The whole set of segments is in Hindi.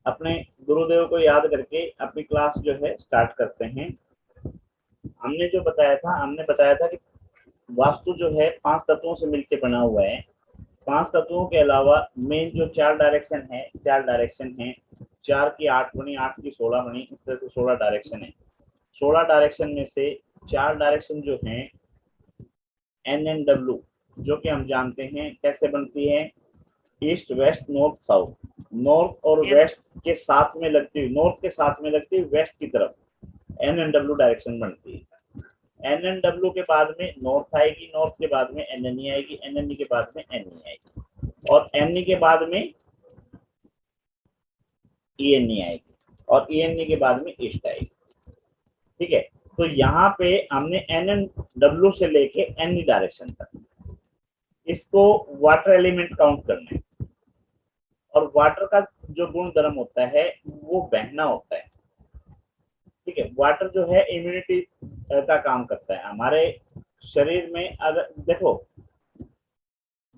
अपने गुरुदेव को याद करके अपनी क्लास जो है स्टार्ट करते हैं। हमने बताया था कि वास्तु जो है 5 तत्वों से मिलकर बना हुआ है। 5 तत्वों के अलावा मेन जो 4 डायरेक्शन है, 4 की 8 बनी, 8 की 16 बनी, इस तरह से 16 डायरेक्शन है। 16 डायरेक्शन में से 4 डायरेक्शन जो है NNW, जो कि हम जानते हैं कैसे बनती है, east west north south. North और वेस्ट के साथ में लगती हुई, नॉर्थ के साथ में लगती हुई वेस्ट की तरफ NNW डायरेक्शन बनती है। NNW के बाद में नॉर्थ आएगी, नॉर्थ के बाद में NNE आएगी, NNE के बाद में NE आएगी, और NE के बाद में ENE आएगी, और ENE के बाद में ईस्ट आएगी। ठीक है, तो यहाँ पे हमने NNW से लेके NE डायरेक्शन तक इसको वाटर एलिमेंट काउंट करना है। और वाटर का जो गुण धर्म होता है वो बहना होता है। ठीक है, वाटर जो है इम्यूनिटी का काम करता है हमारे शरीर में। अगर देखो,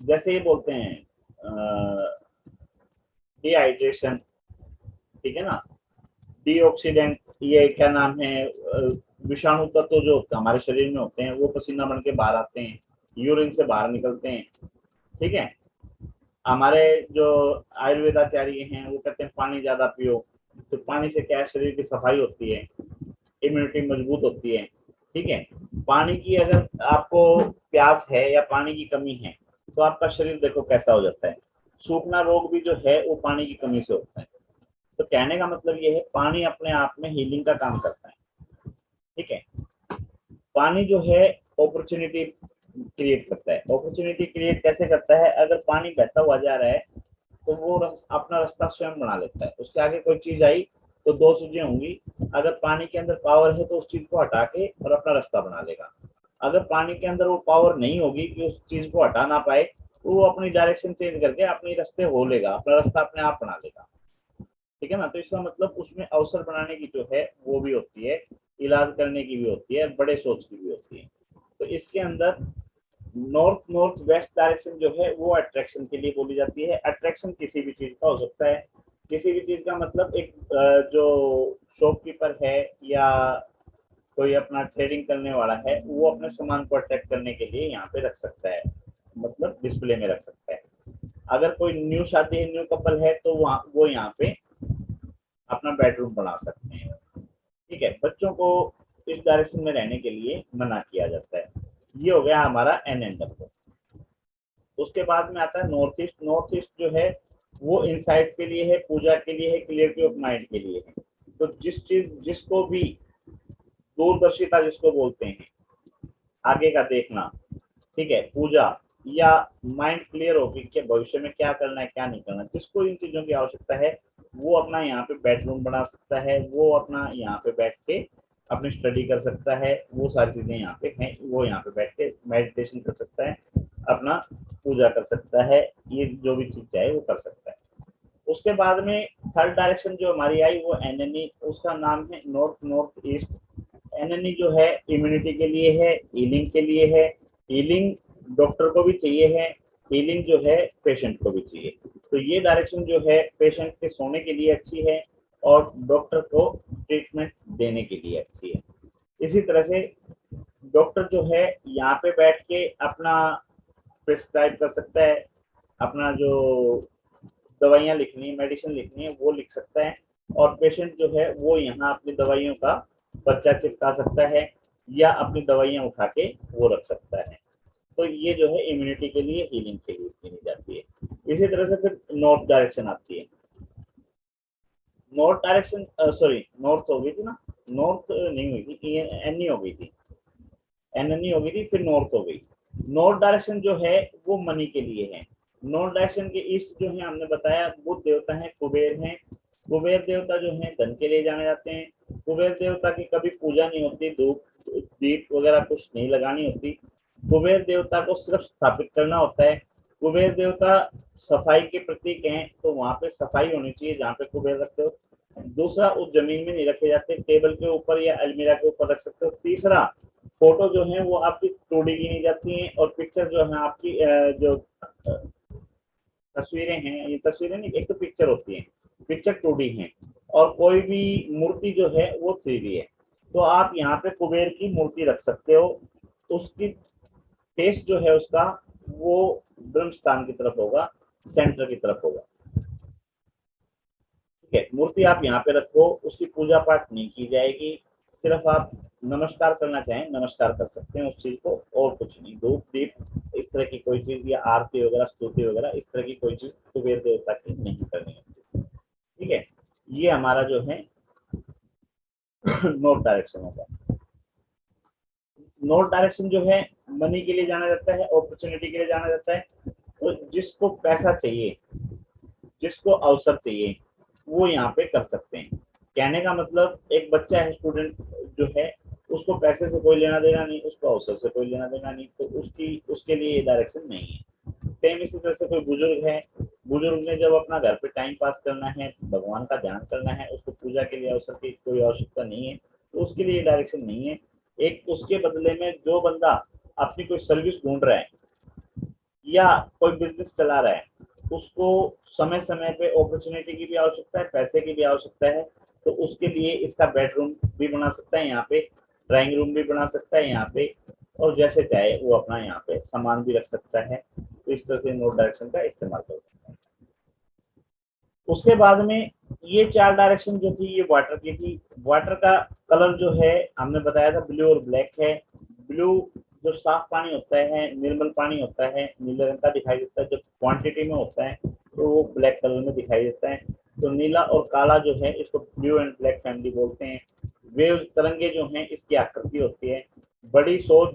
जैसे ये बोलते हैं डिहाइड्रेशन, ठीक है ना, डीऑक्सीडेंट, ये क्या नाम है, विषाणु तत्व जो हमारे शरीर में होते हैं वो पसीना बन के बाहर आते हैं, यूरिन से बाहर निकलते हैं। ठीक है, हमारे जो आयुर्वेदाचार्य हैं वो कहते हैं पानी ज्यादा पियो, तो पानी से क्या है, शरीर की सफाई होती है, इम्यूनिटी मजबूत होती है। ठीक है, पानी की अगर आपको प्यास है या पानी की कमी है तो आपका शरीर देखो कैसा हो जाता है। सूखना रोग भी जो है वो पानी की कमी से होता है। तो कहने का मतलब ये है, पानी अपने आप में हीलिंग का काम करता है। ठीक है, पानी जो है अपॉर्चुनिटी क्रिएट करता है। अपॉर्चुनिटी क्रिएट कैसे करता है, अगर पानी बहता हुआ जा रहा है तो वो अपना रास्ता स्वयं बना लेता है। उसके आगे कोई चीज आई तो दो चीजें होंगी, अगर पानी के अंदर पावर है तो उस चीज को हटा के और अपना रास्ता बना लेगा। अगर पानी के अंदर वो पावर नहीं होगी कि उस चीज को हटा ना पाए, तो वो अपनी डायरेक्शन चेंज करके अपने रास्ते हो लेगा, अपना रास्ता अपने आप बना लेगा। ठीक है ना, तो इसका मतलब उसमें अवसर बनाने की जो है वो भी होती है, इलाज करने की भी होती है, बड़े सोच की भी होती है। तो इसके अंदर नॉर्थ नॉर्थ वेस्ट डायरेक्शन जो है वो अट्रैक्शन के लिए बोली जाती है। अट्रैक्शन किसी भी चीज का हो सकता है। किसी भी चीज का मतलब एक जो शॉपकीपर है या कोई अपना ट्रेडिंग करने वाला है वो अपने सामान को अट्रैक्ट करने के लिए यहाँ पे रख सकता है, मतलब डिस्प्ले में रख सकता है। अगर कोई न्यू शादी है, न्यू कपल है, तो वहाँ वो यहाँ पे अपना बेडरूम बना सकते हैं। ठीक है, बच्चों को इस डायरेक्शन में रहने के लिए मना किया जाता है। ये हो गया हमारा NNW। उसके बाद में आता है नॉर्थ ईस्ट। नॉर्थ ईस्ट जो है वो इंसाइट के लिए है, पूजा के लिए है, क्लियरिटी ऑफ माइंड के लिए है। तो जिसको भी दूरदर्शिता जिसको बोलते हैं, आगे का देखना, ठीक है, पूजा, या माइंड क्लियर होगी कि भविष्य में क्या करना है क्या नहीं करना, जिसको इन चीजों की आवश्यकता है वो अपना यहाँ पे बेडरूम बना सकता है, वो अपना यहाँ पे बैठ के अपनी स्टडी कर सकता है। वो सारी चीजें यहाँ पे हैं, वो यहाँ पे बैठ के मेडिटेशन कर सकता है, अपना पूजा कर सकता है, ये जो भी चीज चाहे वो कर सकता है। उसके बाद में थर्ड डायरेक्शन जो हमारी आई वो NNE, उसका नाम है नॉर्थ नॉर्थ ईस्ट। NNE जो है इम्यूनिटी के लिए है, हीलिंग के लिए है। हीलिंग डॉक्टर को भी चाहिए है, हीलिंग जो है पेशेंट को भी चाहिए। तो ये डायरेक्शन जो है पेशेंट के सोने के लिए अच्छी है और डॉक्टर को ट्रीटमेंट देने के लिए अच्छी है। इसी तरह से डॉक्टर जो है यहाँ पे बैठ के अपना प्रिस्क्राइब कर सकता है, अपना जो दवाइयाँ लिखनी है, मेडिसिन लिखनी है वो लिख सकता है, और पेशेंट जो है वो यहाँ अपनी दवाइयों का पर्चा चिपका सकता है या अपनी दवाइयाँ उठा के वो रख सकता है। तो ये जो है इम्यूनिटी के लिए, हीलिंग के लिए गिनी जाती है। इसी तरह से फिर नॉर्थ डायरेक्शन आती है। नॉर्थ डायरेक्शन, सॉरी, नॉर्थ हो गई थी ना, नॉर्थ नहीं हुई थी, एनई हो गई थी, एनएनई हो गई थी, फिर नॉर्थ हो गई। नॉर्थ डायरेक्शन जो है वो मनी के लिए है। नॉर्थ डायरेक्शन के ईस्ट जो है हमने बताया बुद्ध देवता है, कुबेर हैं। कुबेर देवता जो है धन के लिए जाने जाते हैं। कुबेर देवता की कभी पूजा नहीं होती, धूप दीप वगैरह कुछ नहीं लगानी होती। कुबेर देवता को सिर्फ स्थापित करना होता है। कुबेर देवता सफाई के प्रतीक हैं, तो वहां पे सफाई होनी चाहिए जहाँ पे कुबेर रखते हो। दूसरा, उस जमीन में नहीं रखे जाते, टेबल के ऊपर या अलमीरा के ऊपर रख सकते हो। तीसरा, फोटो जो है वो आपकी तोड़ी गिनी जाती हैं, और पिक्चर जो है आपकी जो तस्वीरें हैं, ये तस्वीरें नहीं, एक तो पिक्चर होती है, पिक्चर 2D है और कोई भी मूर्ति जो है वो 3D है। तो आप यहाँ पे कुबेर की मूर्ति रख सकते हो, उसकी फेस जो है उसका वो ब्रह्म स्थान की तरफ होगा, सेंटर की तरफ होगा। ठीक है, मूर्ति आप यहाँ पे रखो, उसकी पूजा पाठ नहीं की जाएगी, सिर्फ आप नमस्कार करना चाहें नमस्कार कर सकते हैं उस चीज को, और कुछ नहीं। धूप दीप इस तरह की कोई चीज या आरती वगैरह स्तुति वगैरह इस तरह की कोई चीज कुबेर देवता की नहीं करनी है। ठीक है, ये हमारा जो है नॉर्थ डायरेक्शन होगा। नॉर्थ डायरेक्शन जो है मनी के लिए जाना जाता है, अपॉर्चुनिटी के लिए जाना जाता है। तो जिसको पैसा चाहिए, जिसको अवसर चाहिए, वो यहाँ पे कर सकते हैं। कहने का मतलब एक बच्चा है, स्टूडेंट जो है, उसको पैसे से कोई लेना देना नहीं, उसको अवसर से कोई लेना देना नहीं, तो उसके लिए ये डायरेक्शन नहीं है। सेम इसी तरह से कोई बुजुर्ग है, बुजुर्ग ने जब अपना घर पे टाइम पास करना है, भगवान का ध्यान करना है, उसको पूजा के लिए अवसर की कोई आवश्यकता नहीं है, तो उसके लिए डायरेक्शन नहीं है। एक उसके बदले में जो बंदा अपनी कोई सर्विस ढूंढ रहा है या कोई बिजनेस चला रहा है, उसको समय समय पे अपॉर्चुनिटी की भी आवश्यकता है, पैसे की भी आवश्यकता है, तो उसके लिए इसका बेडरूम भी बना सकता है यहाँ पे, ड्राइंग रूम भी बना सकता है यहाँ पे, और जैसे चाहे वो अपना यहाँ पे सामान भी रख सकता है। तो इस तरह से नॉर्थ डायरेक्शन का इस्तेमाल कर सकता है। उसके बाद में ये 4 डायरेक्शन जो थी ये वाटर की थी। वाटर का कलर जो है हमने बताया था ब्लू और ब्लैक है। ब्लू जो साफ पानी होता है, निर्मल पानी होता है, नीले रंग का दिखाई देता है। जब क्वांटिटी में होता है तो वो ब्लैक कलर में दिखाई देता है। तो नीला और काला जो है इसको ब्लू एंड ब्लैक फैमिली बोलते हैं। वेव तरंगे जो हैं इसकी आकृति होती है। बड़ी सोच,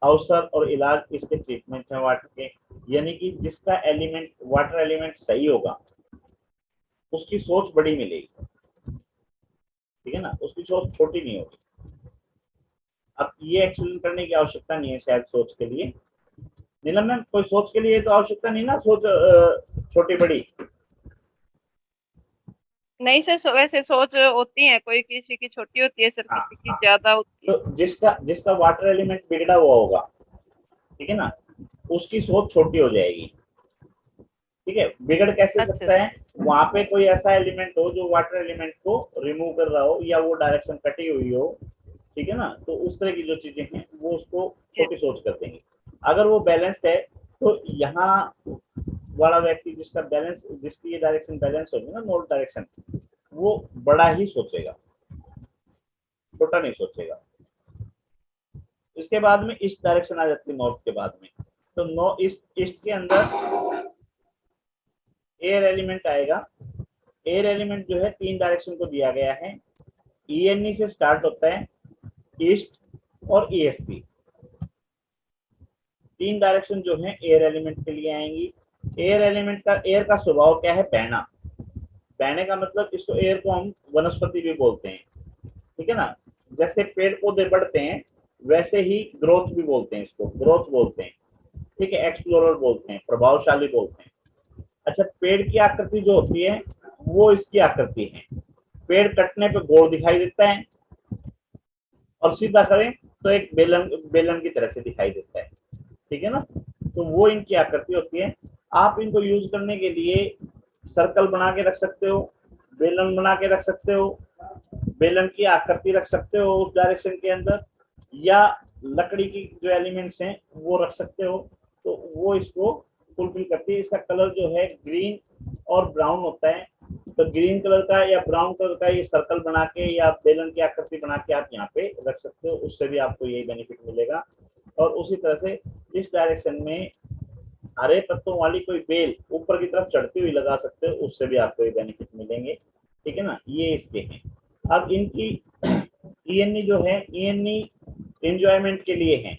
अवसर और इलाज इसके ट्रीटमेंट है वाटर के। यानी कि जिसका एलिमेंट वाटर एलिमेंट सही होगा उसकी सोच बड़ी मिलेगी। ठीक है ना, उसकी सोच छोटी नहीं होगी। अब ये एक्सप्लेन करने की आवश्यकता नहीं है शायद सोच के लिए। नीलम मैम, कोई सोच के लिए तो आवश्यकता नहीं ना, सोच छोटी बड़ी। नहीं सर, वैसे सोच होती है, कोई किसी की छोटी होती है सर, हाँ किसी की हाँ, ज्यादा होती है। तो जिसका जिसका वाटर एलिमेंट बिगड़ा हुआ होगा, ठीक है ना, उसकी सोच छोटी हो जाएगी। ठीक है, बिगड़ कैसे अच्छा सकता सर। है? वहां पे कोई ऐसा एलिमेंट हो जो वाटर एलिमेंट को रिमूव कर रहा हो, या वो डायरेक्शन कटी हुई हो। ठीक है ना, तो उस तरह की जो चीजें हैं वो उसको जी। छोटी सोच कर देंगे। अगर वो बैलेंस है तो यहाँ वाला व्यक्ति जिसका बैलेंस, जिसकी ये डायरेक्शन बैलेंस होगी ना, नॉर्थ डायरेक्शन, वो बड़ा ही सोचेगा, छोटा नहीं सोचेगा। इसके बाद में ईस्ट डायरेक्शन आ जाती है नॉर्थ के बाद में। तो नॉर्थ ईस्ट, ईस्ट के अंदर एयर एलिमेंट आएगा। एयर एलिमेंट जो है 3 डायरेक्शन को दिया गया है। ईएनई से स्टार्ट होता है, ईस्ट और ईएससी। 3 डायरेक्शन जो है एयर एलिमेंट के लिए आएंगी। एयर एलिमेंट का, एयर का स्वभाव क्या है? बहना। बहने का मतलब, इसको एयर को हम वनस्पति भी बोलते हैं। ठीक है ना, जैसे पेड़ पौधे बढ़ते हैं वैसे ही ग्रोथ भी बोलते हैं, इसको ग्रोथ बोलते हैं। ठीक है, एक्सप्लोरर बोलते हैं, प्रभावशाली बोलते हैं। अच्छा, पेड़ की आकृति जो होती है वो इसकी आकृति है। पेड़ कटने पे गोल दिखाई देता है और सीधा करें तो एक बेलन, बेलन की तरह से दिखाई देता है। ठीक है ना, तो वो इनकी आकृति होती है। आप इनको यूज करने के लिए सर्कल बना के रख सकते हो, बेलन बना के रख सकते हो, बेलन की आकृति रख सकते हो उस डायरेक्शन के अंदर, या लकड़ी की जो एलिमेंट्स हैं वो रख सकते हो। तो वो इसको फुलफिल करती है। इसका कलर जो है ग्रीन और ब्राउन होता है। तो ग्रीन कलर का या ब्राउन कलर का ये सर्कल बना के या बेलन की आकृति बना के आप यहाँ पे रख सकते हो, उससे भी आपको यही बेनिफिट मिलेगा। और उसी तरह से इस डायरेक्शन में हरे पत्तों वाली कोई बेल ऊपर की तरफ चढ़ती हुई लगा सकते हो, उससे भी आपको ये बेनिफिट मिलेंगे। ठीक है ना, ये इसके हैं। अब इनकी ईएनई जो है, ईएनई एंजॉयमेंट के लिए है।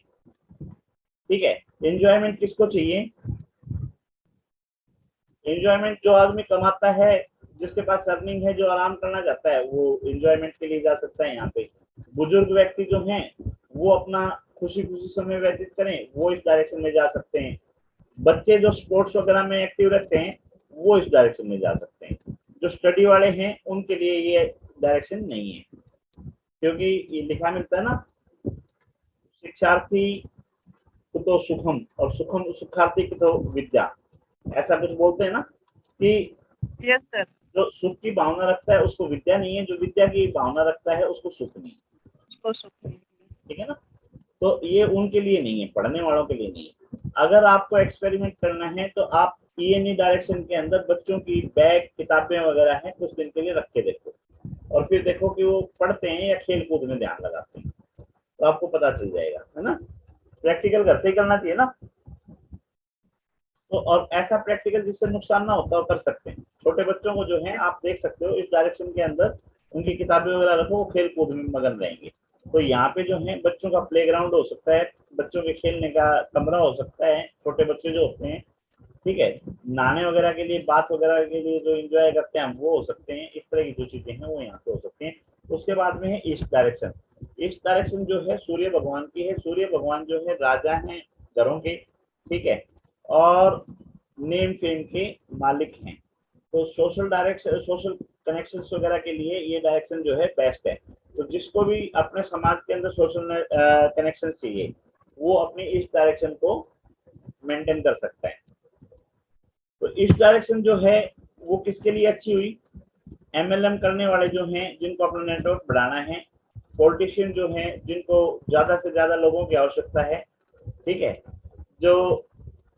ठीक है, एंजॉयमेंट किसको चाहिए? एंजॉयमेंट जो आदमी कमाता है, जिसके पास अर्निंग है, जो आराम करना चाहता है, वो एंजॉयमेंट के लिए जा सकता है यहाँ पे। बुजुर्ग व्यक्ति जो हैं वो अपना खुशी खुशी समय व्यतीत करें, वो इस डायरेक्शन में जा सकते हैं। बच्चे जो स्पोर्ट्स वगैरह में एक्टिव रहते हैं वो इस डायरेक्शन में जा सकते हैं। जो स्टडी वाले हैं उनके लिए ये डायरेक्शन नहीं है, क्योंकि ये लिखा मिलता है ना, शिक्षार्थी को तो सुखम और सुखम सुखार्थी को तो विद्या, ऐसा कुछ बोलते हैं ना, कि यस सर। जो सुख की भावना रखता है उसको विद्या नहीं है, जो विद्या की भावना रखता है उसको सुख नहीं है। उसको सुख। ठीक है ना। तो ये उनके लिए नहीं है, पढ़ने वालों के लिए नहीं है। अगर आपको एक्सपेरिमेंट करना है तो आप ईएनई डायरेक्शन के अंदर बच्चों की बैग किताबें वगैरह हैं कुछ दिन के लिए रख के देखो, और फिर देखो कि वो पढ़ते हैं या खेल कूद में ध्यान लगाते हैं, तो आपको पता चल जाएगा, है ना। प्रैक्टिकल घर से ही करना चाहिए ना। तो और ऐसा प्रैक्टिकल जिससे नुकसान ना होता हो कर सकते हैं। छोटे बच्चों को जो है आप देख सकते हो इस डायरेक्शन के अंदर उनकी किताबें वगैरह रखो, वो खेल कूद में मगन रहेंगे। तो यहाँ पे जो है बच्चों का प्लेग्राउंड हो सकता है, बच्चों के खेलने का कमरा हो सकता है, छोटे बच्चे जो होते हैं, ठीक है, नहाने वगैरह के लिए, बात वगैरह के लिए जो एंजॉय करते हैं वो हो सकते हैं। इस तरह की जो चीजें हैं वो यहाँ पे हो सकती हैं। उसके बाद में है ईस्ट डायरेक्शन। ईस्ट डायरेक्शन जो है सूर्य भगवान की है। सूर्य भगवान जो है राजा हैं घरों के, ठीक है, और नेम फेम के मालिक हैं। तो सोशल डायरेक्शन, सोशल कनेक्शन वगैरह के लिए ये डायरेक्शन जो है बेस्ट है। तो जिसको भी अपने समाज के अंदर सोशल कनेक्शन चाहिए वो अपने इस डायरेक्शन को मेंटेन कर सकता है। तो इस डायरेक्शन जो है वो किसके लिए अच्छी हुई, एमएलएम करने वाले जो हैं जिनको अपना नेटवर्क बढ़ाना है, पॉलिटिशियन जो हैं जिनको ज्यादा से ज्यादा लोगों की आवश्यकता है, ठीक है, जो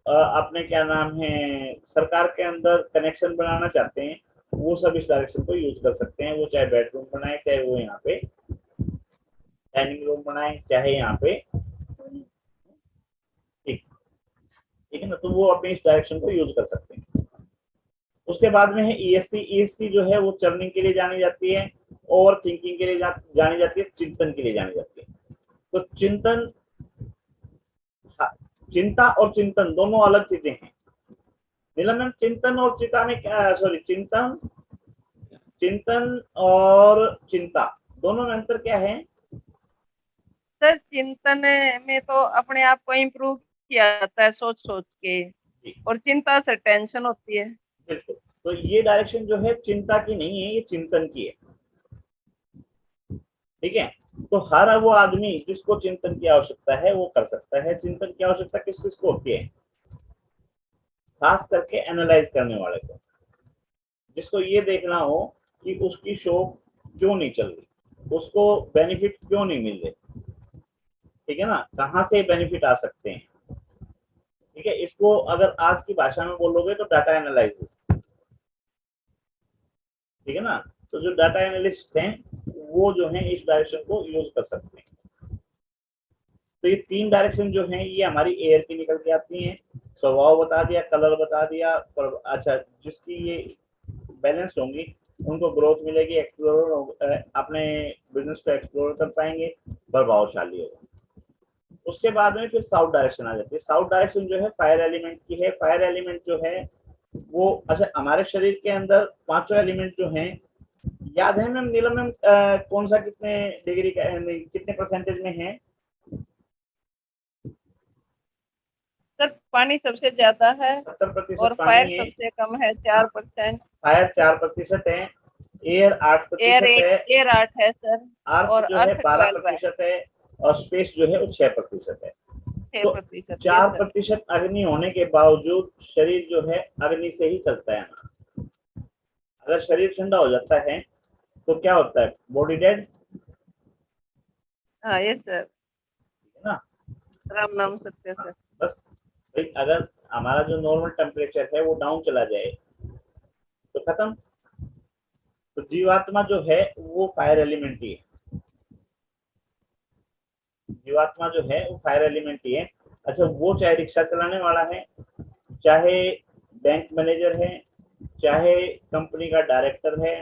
अपने क्या नाम है सरकार के अंदर कनेक्शन बनाना चाहते हैं, वो सब इस डायरेक्शन को यूज कर सकते हैं। वो चाहे बेडरूम बनाए, चाहे वो यहाँ पे डाइनिंग रूम बनाए, चाहे यहाँ पे, ठीक ठीक है ना, तो वो अपने इस डायरेक्शन को यूज कर सकते हैं। उसके बाद में है ईएससी। ईएससी जो है वो चर्निंग के लिए जानी जाती है, ओवर थिंकिंग के लिए जानी जाती है, चिंतन के लिए जानी जाती है। तो चिंतन, चिंता और चिंतन दोनों अलग चीजें हैं। नीलम, चिंतन और चिंता में क्या, सॉरी, चिंतन, चिंतन और चिंता दोनों में अंतर क्या है? सर चिंतन में तो अपने आप को इम्प्रूव किया जाता है सोच सोच के, और चिंता से टेंशन होती है। बिल्कुल। तो ये डायरेक्शन जो है चिंता की नहीं है, ये चिंतन की है। ठीक है। तो हर वो आदमी जिसको चिंतन की आवश्यकता है वो कर सकता है। चिंतन की आवश्यकता किस किस को होती है? खास करके एनालाइज करने वाले को, जिसको ये देखना हो कि उसकी शॉप क्यों नहीं चल रही, उसको बेनिफिट क्यों नहीं मिल रहे, ठीक है ना, कहाँ से बेनिफिट आ सकते हैं। ठीक है, इसको अगर आज की भाषा में बोलोगे तो डाटा एनालिसिस, ठीक है ना। तो जो डाटा एनालिस्ट हैं वो जो है इस डायरेक्शन को यूज कर सकते हैं। तो ये तीन डायरेक्शन जो है ये हमारी एयर की निकल के आती हैं। स्वभाव बता दिया, कलर बता दिया, पर अच्छा जिसकी ये बैलेंस होंगी उनको ग्रोथ मिलेगी, एक्सप्लोर अपने बिजनेस को एक्सप्लोर कर पाएंगे, प्रभावशाली होगा। उसके बाद में फिर साउथ डायरेक्शन आ जाती है। साउथ डायरेक्शन जो है फायर एलिमेंट की है। फायर एलिमेंट जो है वो, अच्छा, हमारे शरीर के अंदर पांचों एलिमेंट जो हैं, याद है मैम, नीलम मैम, कौन सा कितने डिग्री का, कितने परसेंटेज में है? सर पानी सबसे ज्यादा है 70% और फायर पानी है, सबसे कम है 4%। फायर 4% है, एयर 8% है, एयर 8 है सर, अर्थ और जो है अर्थ बारह 12 है। प्रतिशत है और स्पेस जो है वो 6% है। छह तो प्रतिशत यस चार सर। प्रतिशत अग्नि होने के बावजूद शरीर जो है अग्नि से ही चलता है ना। अगर शरीर ठंडा हो जाता है तो क्या होता है? बॉडी डेड, हाँ यस सर। है ना। राम नाम सत्य हाँ, सर। बस भाई, अगर हमारा जो नॉर्मल टेम्परेचर है वो डाउन चला जाए तो खत्म। तो जीवात्मा जो है वो फायर एलिमेंट ही है। जीवात्मा जो है वो फायर एलिमेंट ही है। अच्छा, वो चाहे रिक्शा चलाने वाला है, चाहे बैंक मैनेजर है, चाहे कंपनी का डायरेक्टर है,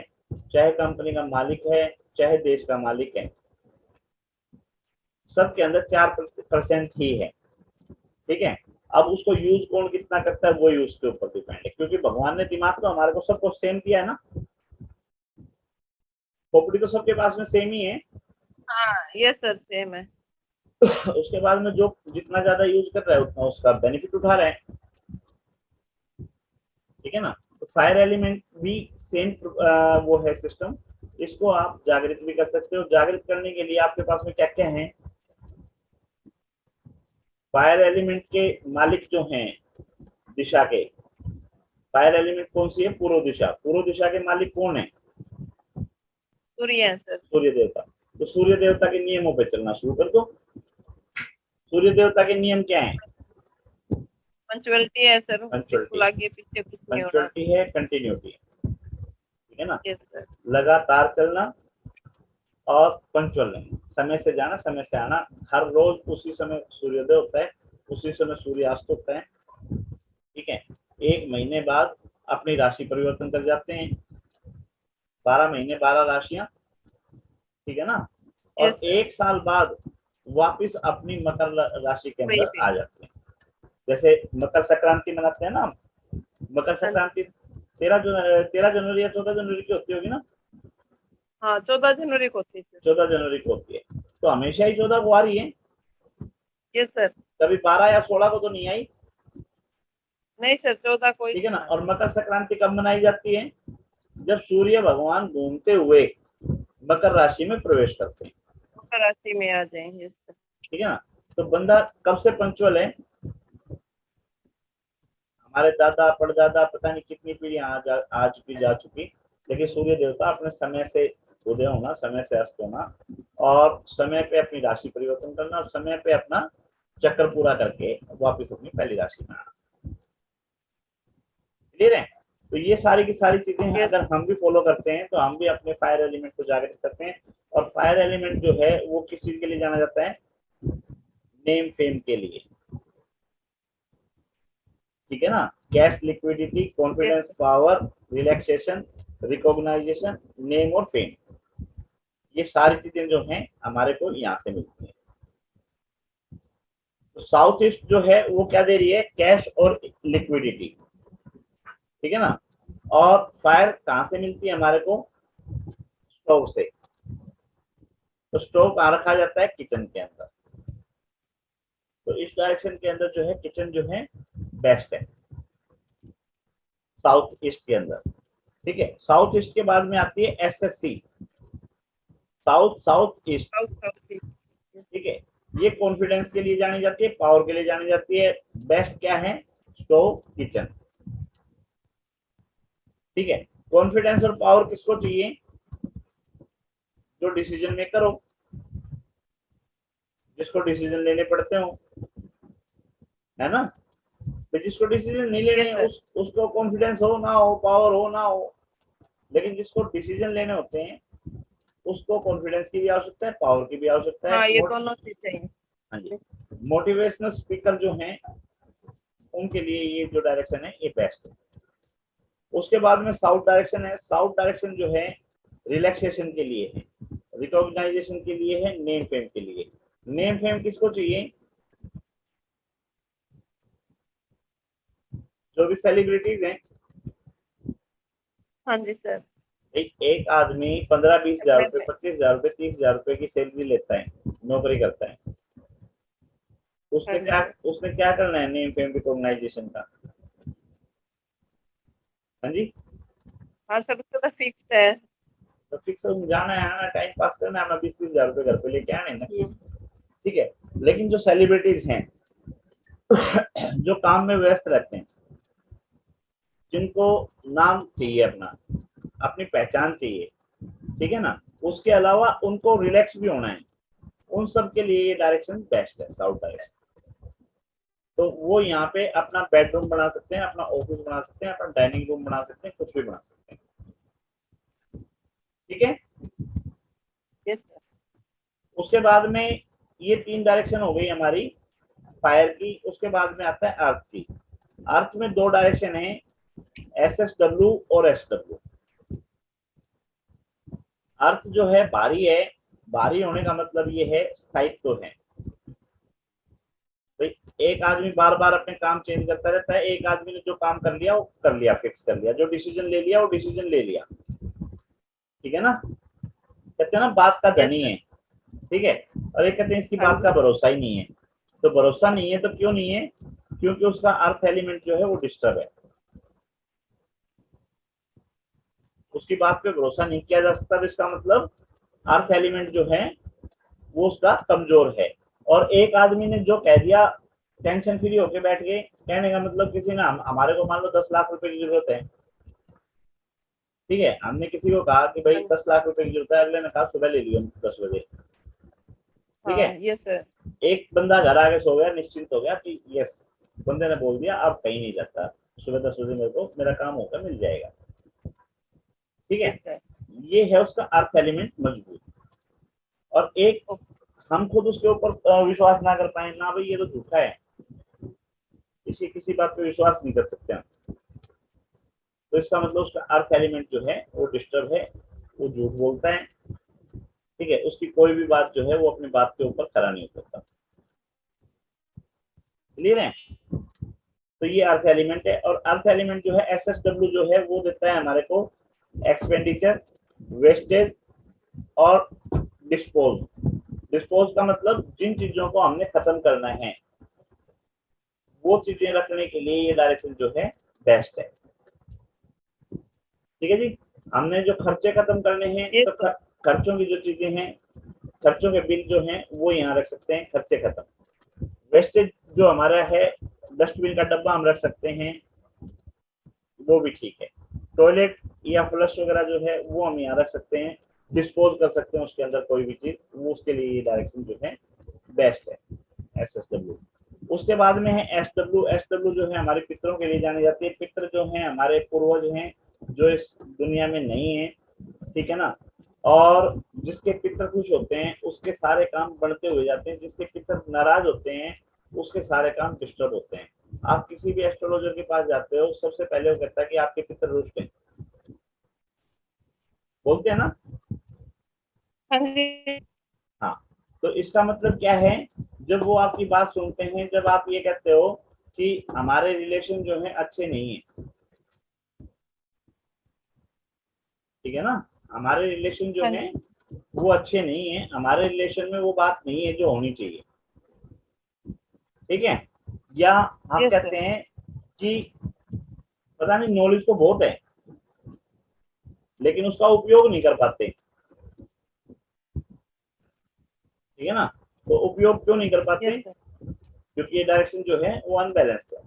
चाहे कंपनी का मालिक है, चाहे देश का मालिक है, सबके अंदर 4% ही है। ठीक है। अब उसको यूज कौन कितना करता है वो यूज के ऊपर डिपेंड है, क्योंकि भगवान ने दिमाग तो हमारे को सबको सेम दिया है ना। खोपड़ी तो सबके पास में सेम ही है। हाँ यस सर सेम है। उसके बाद में जो जितना ज्यादा यूज कर रहा है उतना उसका बेनिफिट उठा रहा है। ठीक है ना। तो फायर एलिमेंट भी सेम वो है सिस्टम। इसको आप जागृत भी कर सकते हो। जागृत करने के लिए आपके पास में क्या क्या है? फायर एलिमेंट के मालिक जो हैं दिशा के, फायर एलिमेंट कौन सी है? पूर्व दिशा। पूर्व दिशा के मालिक कौन है? सूर्य है सर। सूर्य देवता। तो सूर्य देवता के नियमों पे चलना शुरू कर दो। सूर्य देवता के नियम क्या है? पंचुअलिटी है सर, पंचुअलिटी, बिल्कुल आगे पीछे कुछ नहीं होना। पंचुअलिटी है, कंटिन्यूटी है, ठीक है ना? Yes sir. लगातार चलना और पंचुअल रहना, समय से जाना समय से आना। हर रोज उसी समय सूर्योदय होता है, उसी समय सूर्यास्त होता है, ठीक है? एक महीने बाद अपनी राशि परिवर्तन कर जाते हैं, 12 महीने 12 राशियां, ठीक है ना? और यस एक साल बाद वापिस अपनी मकर राशि के वही अंदर पे। आ जाते हैं। जैसे मकर संक्रांति मनाते हैं ना हम, मकर संक्रांति 13 जनवरी या 14 जनवरी की होती होगी ना? हाँ 14 जनवरी को होती है सर। 14 जनवरी को होती है, तो हमेशा ही 14 को आ रही है, यस सर। कभी 12 या 16 को तो नहीं आई, नहीं सर 14 को ही ठीक है ना? था। और मकर संक्रांति कब मनाई जाती है? जब सूर्य भगवान घूमते हुए मकर राशि में प्रवेश करते हैं, मकर राशि में आ जाएंगे। Yes sir. ठीक है ना? तो बंदा कब से पंचुअल है? हमारे दादा परदादा पता नहीं कितनी पीढ़ियां आ चुकी जा चुकी, लेकिन सूर्य देवता अपने समय से उदय होना, समय से अस्त होना और समय पे अपनी राशि परिवर्तन करना और समय पे अपना चक्र पूरा करके वापस अपनी पहली राशि में आना। क्लियर है? तो ये सारी की सारी चीजें हैं, यस अगर हम भी फॉलो करते हैं तो हम भी अपने फायर एलिमेंट को जागृत करते हैं। और फायर एलिमेंट जो है वो किस चीज के लिए जाना जाता है? नेम फेम के लिए, ठीक है ना? Cash, liquidity, confidence, power, relaxation, recognition, name और फेम, ये सारी चीजें जो हैं हमारे को यहाँ से मिलती है। तो साउथ ईस्ट जो है वो क्या दे रही है? कैश और लिक्विडिटी, ठीक है ना? और फायर कहाँ से मिलती है हमारे को? स्टोव से। तो स्टोव कहाँ रखा जाता है? किचन के अंदर। तो इस डायरेक्शन के अंदर जो है किचन जो है बेस्ट है, साउथ ईस्ट के अंदर, ठीक है? साउथ ईस्ट के बाद में आती है एसएससी, साउथ साउथ ईस्ट, ठीक है? ये कॉन्फिडेंस के लिए जानी जाती है, पावर के लिए जानी जाती है। बेस्ट क्या है? स्टोव, किचन, ठीक है? कॉन्फिडेंस और पावर किसको चाहिए? जो डिसीजन मेकर हो, जिसको डिसीजन लेने पड़ते हो, है ना? तो जिसको डिसीजन नहीं लेने उसको कॉन्फिडेंस हो ना हो, पावर हो ना हो, लेकिन जिसको डिसीजन लेने होते हैं उसको कॉन्फिडेंस की भी आवश्यकता है, पावर की भी आवश्यकता है। हाँ ये दोनों चीज चाहिए। हाँ जी। मोटिवेशनल स्पीकर जो हैं उनके लिए ये जो डायरेक्शन है ये बेस्ट है। उसके बाद में साउथ डायरेक्शन है। साउथ डायरेक्शन जो है रिलैक्सेशन के लिए है, रिकॉग्नाइजेशन के लिए है, नेम फेम के लिए। नेम फेम किसको चाहिए? जो भी सेलिब्रिटीज हैं। हाँ जी सर। एक आदमी 15-20 हजार रुपए, 25,000 रुपए, 30,000 रुपए की सैलरी लेता है, नौकरी करता है, उसने क्या करना है? नेम फेम रिकॉग्नाइजेशन का। हाँ जी। हाँ सर उसका तो फिक्स है। तो फिक्स जाना है, आना, टाइम पास करना है अपना, 20-30 हजार रुपए घर पे लेके आने ना, ठीक है? लेकिन जो सेलिब्रिटीज हैं जो काम में व्यस्त रहते हैं, जिनको नाम चाहिए, अपना अपनी पहचान चाहिए, ठीक है ना? उसके अलावा उनको रिलैक्स भी होना है, उन सब के लिए ये डायरेक्शन बेस्ट है, साउथ डायरेक्शन। तो वो यहाँ पे अपना बेडरूम बना सकते हैं, अपना ऑफिस बना सकते हैं, अपना डाइनिंग रूम बना सकते हैं, कुछ भी बना सकते हैं, ठीक है? Yes sir. उसके बाद में ये 3 डायरेक्शन हो गई हमारी फायर की। उसके बाद में आता है अर्थ की। अर्थ में 2 डायरेक्शन है, SSW और SW। अर्थ जो है भारी है, भारी होने का मतलब ये है स्थायित्व है। भाई एक आदमी बार बार अपने काम चेंज करता रहता है, एक आदमी ने जो काम कर लिया वो कर लिया, फिक्स कर लिया, जो डिसीजन ले लिया वो डिसीजन ले लिया, ठीक है ना? कहते हैं ना बात का धनी है, ठीक है? और एक कहते हैं इसकी बात का भरोसा ही नहीं है। तो भरोसा नहीं है तो क्यों नहीं है? क्योंकि उसका अर्थ एलिमेंट जो है वो डिस्टर्ब है, उसकी बात पे भरोसा नहीं किया जा सकता। तो इसका मतलब अर्थ एलिमेंट जो है वो उसका कमजोर है। और एक आदमी ने जो कह दिया टेंशन फ्री होके बैठ गए। कहने का मतलब किसी ने हमारे को मान लो 10 लाख रुपए की जरूरत है, ठीक है, हमने किसी को कहा कि भाई हाँ 10 लाख रुपए की जरूरत है, अगले ने कहा सुबह ले लियो 10 बजे, ठीक है। हाँ, यस सर। एक बंदा घर आके सो गया, निश्चिंत हो गया कि यस, बंदे ने बोल दिया अब कहीं नहीं जाता, सुबह 10 बजे मेरे को मेरा काम होकर मिल जाएगा, ठीक है। Yes sir. ये है उसका अर्थ एलिमेंट मजबूत। और एक हम खुद उसके ऊपर विश्वास ना कर पाए ना, भाई ये तो झूठा है, किसी किसी बात पे विश्वास नहीं कर सकते हम, तो इसका मतलब उसका अर्थ एलिमेंट जो है वो डिस्टर्ब है, वो झूठ बोलता है, ठीक है, उसकी कोई भी बात जो है वो अपनी बात के ऊपर खड़ा नहीं उतरता। क्लियर है? तो ये अर्थ एलिमेंट है। और अर्थ एलिमेंट जो है SSW जो है वो देता है हमारे को एक्सपेंडिचर, वेस्टेज और डिस्पोज। डिस्पोज का मतलब जिन चीजों को हमने खत्म करना है वो चीजें रखने के लिए ये डायरेक्शन जो है बेस्ट है, ठीक है जी। हमने जो खर्चे खत्म करने हैं यस तो सर। खर्चों की जो चीजें हैं, खर्चों के बिल जो हैं वो यहाँ रख सकते हैं, खर्चे खत्म। वेस्टेज जो हमारा है, डस्टबिन का डब्बा हम रख सकते हैं, वो भी ठीक है। टॉयलेट या फ्लश वगैरह जो है वो हम यहाँ रख सकते हैं, डिस्पोज कर सकते हैं उसके अंदर कोई भी चीज, वो उसके लिए ये डायरेक्शन जो है बेस्ट है, SSW। उसके बाद में है SW। SW जो है हमारे पितरों के लिए जानी जाती है। पितर जो है हमारे पूर्वज हैं जो इस दुनिया में नहीं है, ठीक है ना। और जिसके पितर खुश होते हैं उसके सारे काम बढ़ते हुए जाते हैं, जिसके पितर नाराज होते हैं उसके सारे काम डिस्टर्ब होते हैं। आप किसी भी एस्ट्रोलॉजर के पास जाते हो, सबसे पहले वो कहता है कि आपके पितर रुष्ट हैं, बोलते हैं ना। हाँ जी। हाँ, तो इसका मतलब क्या है, जब वो आपकी बात सुनते हैं, जब आप ये कहते हो कि हमारे रिलेशन जो है अच्छे नहीं है, ठीक है ना, हमारे रिलेशन जो हाँ है जी। वो अच्छे नहीं है, हमारे रिलेशन में वो बात नहीं है जो होनी चाहिए, ठीक है। या हम यस कहते सर। हैं कि पता नहीं नॉलेज तो बहुत है लेकिन उसका उपयोग नहीं कर पाते, ठीक है ना। तो उपयोग क्यों नहीं कर यस पाते? सर। क्योंकि ये डायरेक्शन जो है वो अनबैलेंस है।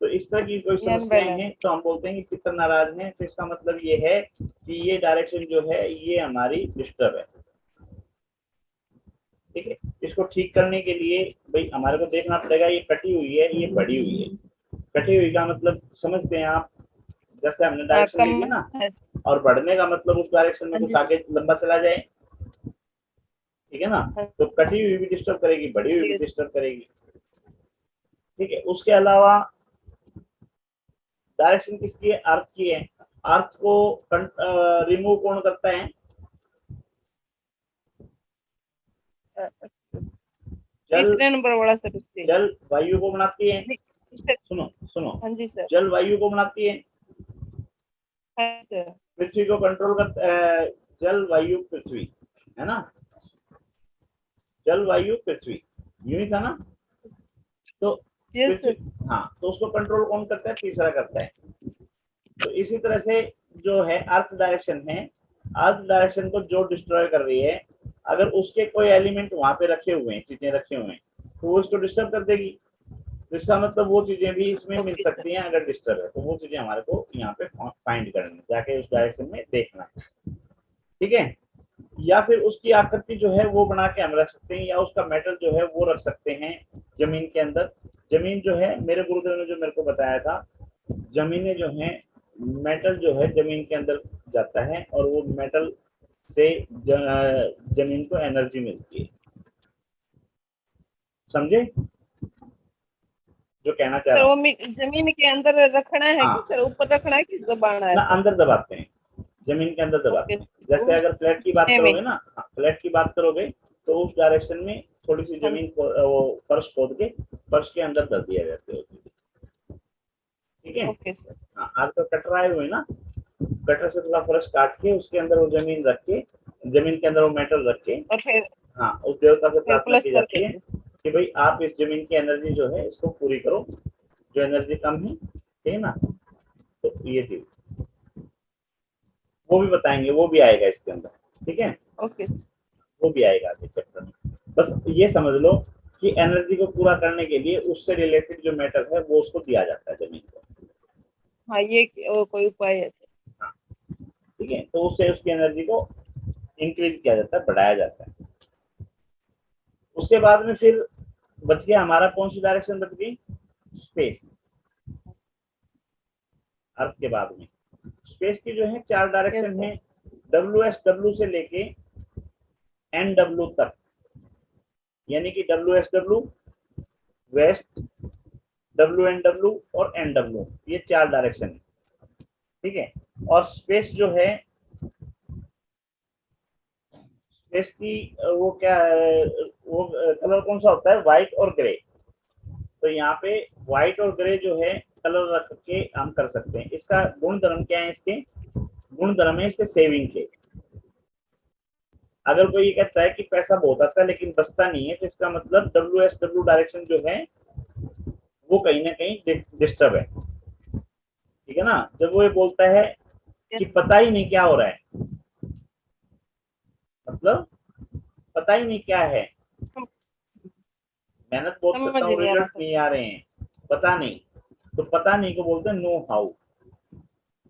तो इस तरह की कोई ये समस्याएं अनबैलेंस। हैं तो हम बोलते हैं कि पितर नाराज हैं, तो इसका मतलब ये है कि ये डायरेक्शन जो है ये हमारी डिस्टर्ब है, ठीक है। इसको ठीक करने के लिए भाई हमारे को देखना पड़ेगा, ये कटी हुई है ये बढ़ी हुई है। कटी हुई का मतलब समझते हैं आप, जैसे हमने डायरेक्शन ली कम थी ना, है। और बढ़ने का मतलब उस डायरेक्शन में हाँ कुछ जी। आगे लंबा चला जाए, ठीक है ना। हाँ तो कटी हुई भी डिस्टर्ब करेगी, बढ़ी हुई भी जी। डिस्टर्ब करेगी, ठीक है। उसके अलावा डायरेक्शन किसकी है? अर्थ की है। अर्थ को रिमूव कौन करता है? जल। तीसरे नंबर वाला सर उसके। जल वायु को बनाती है। सुनो सुनो, हाँ जी सर। जल वायु को बनाती है, हाँ सर। पृथ्वी को कंट्रोल करता जल वायु पृथ्वी, है ना। जल वायु पृथ्वी, यूं ही था ना। तो यस पृथ्वी, सर। हाँ, तो उसको कंट्रोल कौन करता है? तीसरा करता है। तो इसी तरह से जो है अर्थ डायरेक्शन है, अर्थ डायरेक्शन को जो डिस्ट्रॉय कर रही है, अगर उसके कोई एलिमेंट वहां पे रखे हुए हैं, चीजें रखे हुए हैं, तो वो इसको डिस्टर्ब कर देगी। तो इसका मतलब वो चीजें भी इसमें मिल ओके सर। सकती हैं, अगर डिस्टर्ब है तो वो चीजें हमारे को यहाँ पे फाइंड करनी, जाके उस डायरेक्शन में देखना है, ठीक है। या फिर उसकी आकृति जो है वो बना के हम रख सकते हैं, या उसका मेटल जो है वो रख सकते हैं जमीन के अंदर। जमीन जो है मेरे गुरुदेव ने जो मेरे को बताया था, जमीनें जो है, मेटल जो है जमीन के अंदर जाता है और वो मेटल से जमीन को एनर्जी मिलती है। समझे जो कहना चाह सर रहा वो हूँ? जमीन के अंदर रखना है कि हाँ, सर ऊपर रखना है कि दबाना है ना सर? अंदर दबाते हैं, जमीन के अंदर ओके। दबाते हैं। जैसे अगर फ्लैट की बात में। करोगे ना, हाँ, फ्लैट की बात करोगे तो उस डायरेक्शन में थोड़ी सी हाँ। जमीन को वो फर्श खोद के फर्श के अंदर कर दिया जाता है, ठीक है। Okay sir. हाँ, आज तो कटर आए हुए ना, कटर से थोड़ा फर्श काट के उसके अंदर वो जमीन रख के, जमीन के अंदर वो मेटल रख के, और हाँ, उस देवता से फिर प्रार्थना प्लस की करके। जाती है कि भाई आप इस जमीन की एनर्जी जो है इसको पूरी करो, जो एनर्जी कम है, ठीक है ना। तो ये चीज वो भी बताएंगे, वो भी आएगा इसके अंदर, ठीक है, ओके। वो भी आएगा आगे चैप्टर में। बस ये समझ लो कि एनर्जी को पूरा करने के लिए उससे रिलेटेड जो मैटर है वो उसको दिया जाता है जमीन को। हाँ, ये कोई उपाय है। हाँ, ठीक है, तो उससे उसकी एनर्जी को इंक्रीज किया जाता है, बढ़ाया जाता है। उसके बाद में फिर बच गया हमारा, कौन सी डायरेक्शन बच गई? स्पेस। अर्थ के बाद में स्पेस की जो है 4 यस डायरेक्शन सर। है, WSW से लेके NW तक, यानी कि WSW वेस्ट, WNW और NW, ये 4 डायरेक्शन है, ठीक है। और स्पेस जो है, स्पेस की वो क्या है, वो कलर कौन सा होता है? व्हाइट और ग्रे। तो यहाँ पे व्हाइट और ग्रे जो है कलर रख के हम कर सकते हैं। इसका गुणधर्म क्या है? इसके गुणधर्म है इसके सेविंग के। अगर कोई ये कहता है कि पैसा बहुत आता है लेकिन बचता नहीं है, तो इसका मतलब WSW डायरेक्शन जो है वो कहीं ना कहीं डिस्टर्ब है, ठीक है ना। जब वो ये बोलता है यस, कि पता ही नहीं क्या हो रहा है, मतलब पता ही नहीं क्या है, मेहनत बहुत समझ करता ही हूँ, नहीं आ रहा रिजल्ट था। नहीं आ रहे हैं, पता नहीं। तो पता नहीं को बोलते हैं नो हाउ,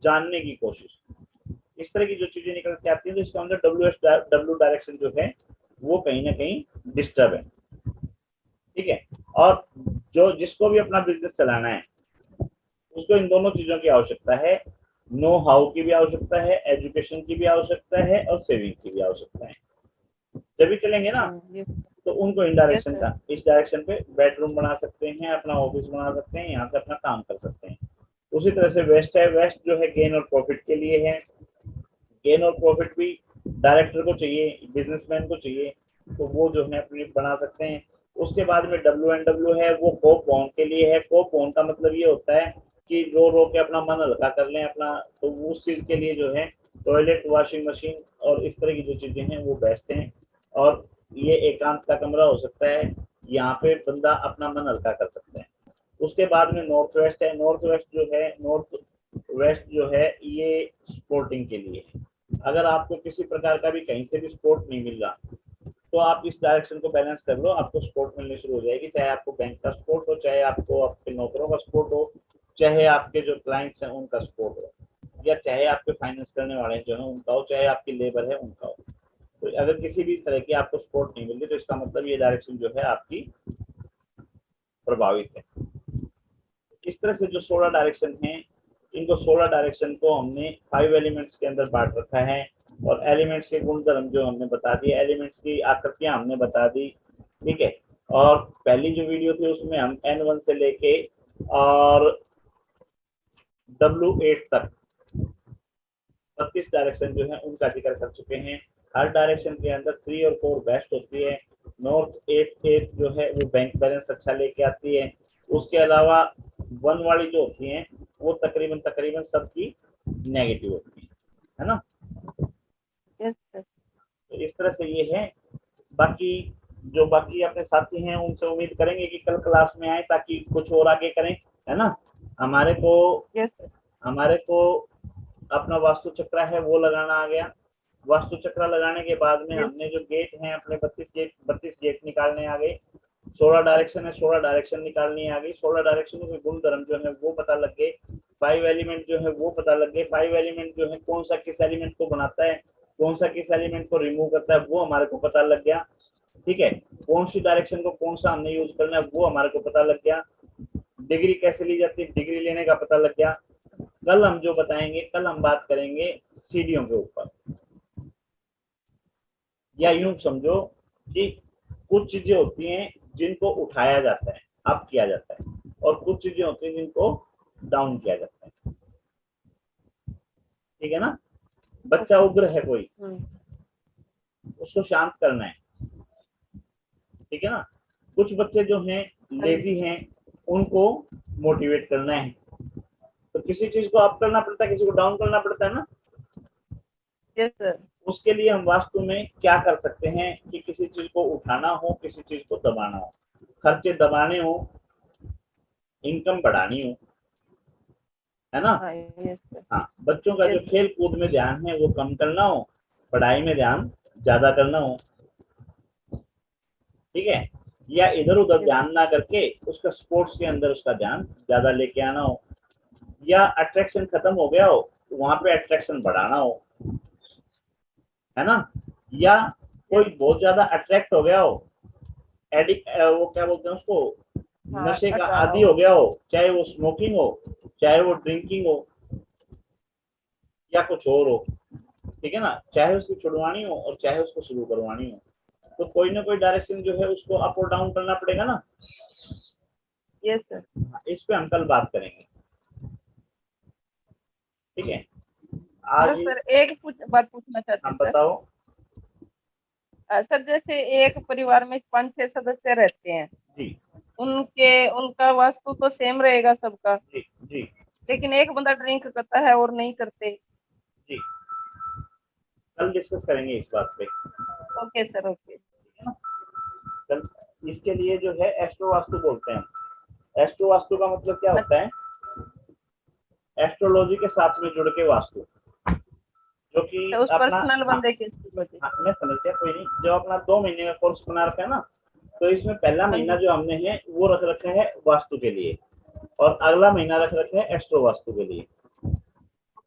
जानने की कोशिश। इस तरह की जो चीजें निकल के आती है, तो इसका मतलब WSW डायरेक्शन जो है वो कहीं ना कहीं डिस्टर्ब है, ठीक है। और जो जिसको भी अपना बिजनेस चलाना है उसको इन दोनों चीजों की आवश्यकता है, नो हाउ की भी आवश्यकता है, एजुकेशन की भी आवश्यकता है और सेविंग की भी आवश्यकता है। जब भी चलेंगे ना, यस। तो उनको इन यस डायरेक्शन सर। का, इस डायरेक्शन पे बेडरूम बना सकते हैं, अपना ऑफिस बना सकते हैं, यहाँ से अपना काम कर सकते हैं। उसी तरह से वेस्ट है, वेस्ट जो है गेन और प्रॉफिट के लिए है। गेन और प्रॉफिट भी डायरेक्टर को चाहिए, बिजनेसमैन को चाहिए, तो वो जो है अपनी बना सकते हैं। उसके बाद में WNW है, वो कोप ऑन के लिए है। कोप ऑन का मतलब ये होता है कि रो रो के अपना मन हल्का कर लें अपना, तो उस चीज के लिए जो है टॉयलेट, वॉशिंग मशीन और इस तरह की जो चीजें हैं वो बेस्ट हैं। और ये एकांत का कमरा हो सकता है, यहाँ पे बंदा अपना मन हल्का कर सकता है। उसके बाद में नॉर्थ वेस्ट है। नॉर्थ वेस्ट जो है, नॉर्थ वेस्ट जो है ये स्पोर्टिंग के लिए है। अगर आपको किसी प्रकार का भी कहीं से भी सपोर्ट नहीं मिल रहा, तो आप इस डायरेक्शन को बैलेंस कर लो, आपको सपोर्ट मिलनी शुरू हो जाएगी। चाहे आपको बैंक का सपोर्ट हो, चाहे आपको आपके नौकरों का सपोर्ट हो, चाहे आपके जो क्लाइंट्स हैं उनका सपोर्ट हो, या चाहे आपके फाइनेंस करने वाले जो है उनका हो, चाहे आपकी लेबर है उनका हो। तो अगर किसी भी तरह की आपको सपोर्ट नहीं मिल रही, तो इसका मतलब ये डायरेक्शन जो है आपकी प्रभावित है। इस तरह से जो 16 डायरेक्शन है, इनको 16 डायरेक्शन को हमने 5 एलिमेंट्स के अंदर बांट रखा है। और एलिमेंट्स के गुणधर्म जो हमने बता दिए, एलिमेंट्स की आकृतियां हमने बता दी, ठीक है। और पहली जो वीडियो थी उसमें हम N1 से लेके और W8 तक 32 डायरेक्शन जो है उनका जिक्र कर चुके हैं। हर डायरेक्शन के अंदर 3 और 4 बेस्ट होती है। नॉर्थ 8 जो है वो बैंक बैलेंस अच्छा लेके आती है। उसके अलावा 1 वाली जो होती है वो तकरीबन तकरीबन सबकी नेगेटिव होती है ना। Yes sir. तो इस तरह से ये है। बाकी जो बाकी अपने साथी हैं उनसे उम्मीद करेंगे कि कल क्लास में आए ताकि कुछ और आगे करें, है ना। हमारे को यस सर। हमारे को अपना वास्तु चक्र है वो लगाना आ गया। वास्तु चक्र लगाने के बाद में यस। हमने जो गेट हैं अपने 32 गेट निकालने आ गए। 16 डायरेक्शन है, 16 डायरेक्शन निकालनी आ गई। 16 डायरेक्शनों के गुण धर्म जो है वो पता लग गए। 5 एलिमेंट जो है वो पता लग गए। 5 एलिमेंट जो है कौन सा किस एलिमेंट को बनाता है, कौन सा किस एलिमेंट को रिमूव करता है, वो हमारे को पता लग गया, ठीक है। कौन सी डायरेक्शन को कौन सा हमने यूज करना है वो हमारे को पता लग गया। डिग्री कैसे ली जाती है, डिग्री लेने का पता लग गया। कल हम जो बताएंगे, कल हम बात करेंगे सीढ़ियों के ऊपर, या यूं समझो कि कुछ चीजें होती हैं जिनको उठाया जाता है, अप किया जाता है, और कुछ चीजें होती हैं जिनको डाउन किया जाता है, ठीक है ना। बच्चा ओके। उग्र है कोई, हम्म। उसको शांत करना है, ठीक है ना। कुछ बच्चे जो हैं हाँ जी। लेजी हैं, उनको मोटिवेट करना है। तो किसी चीज को अप करना पड़ता है, किसी को डाउन करना पड़ता है ना। Yes sir. उसके लिए हम वास्तु में क्या कर सकते हैं कि किसी चीज को उठाना हो, किसी चीज को दबाना हो, खर्चे दबाने हो, इनकम बढ़ानी हो, है ना। हाँ, यस सर। हाँ, बच्चों का जो यस सर। खेल कूद में ध्यान है वो कम करना हो, पढ़ाई में ध्यान ज्यादा करना हो, ठीक है। या इधर उधर ध्यान ना करके उसका स्पोर्ट्स के अंदर उसका ध्यान ज्यादा लेके आना हो, या अट्रैक्शन खत्म हो गया हो वहां पे अट्रैक्शन बढ़ाना हो, है ना, या कोई बहुत ज्यादा अट्रैक्ट हो गया हो, एडिक्ट, वो क्या बोलते हैं उसको, हाँ नशे का हटाना आदी हो। हो गया हो, चाहे वो स्मोकिंग हो, चाहे वो ड्रिंकिंग हो, या कुछ और हो, ठीक है ना, चाहे उसको छुड़वानी हो और चाहे उसको शुरू करवानी हो, तो कोई ना कोई डायरेक्शन जो है उसको अप और डाउन करना पड़ेगा ना। Yes sir. इस पे हम कल बात करेंगे, ठीक है। मैं आज सर एक बात पूछना चाहती हम हूँ सर। बताओ। सर जैसे एक परिवार में 5-6 सदस्य रहते हैं, जी उनके उनका वास्तु तो सेम रहेगा सबका, जी जी लेकिन एक बंदा ड्रिंक करता है और नहीं करते। जी, कल डिस्कस करेंगे इस बात पे, ओके सर ओके। ठीक है ना। कल इसके लिए जो है एस्ट्रो वास्तु बोलते हैं। एस्ट्रो वास्तु का मतलब क्या होता है, एस्ट्रोलॉजी के साथ में जुड़ के वास्तु, जो कि अच्छा, उस अपना, पर्सनल हाँ, बंदे की वजह। हाँ मैं समझ गया, कोई नहीं, जो अपना 2 महीने का कोर्स बना रखा है ना, तो इसमें पहला हाँ महीना जी। जो हमने है वो रख रखा है वास्तु के लिए, और अगला महीना रख रखा है एस्ट्रो वास्तु के लिए।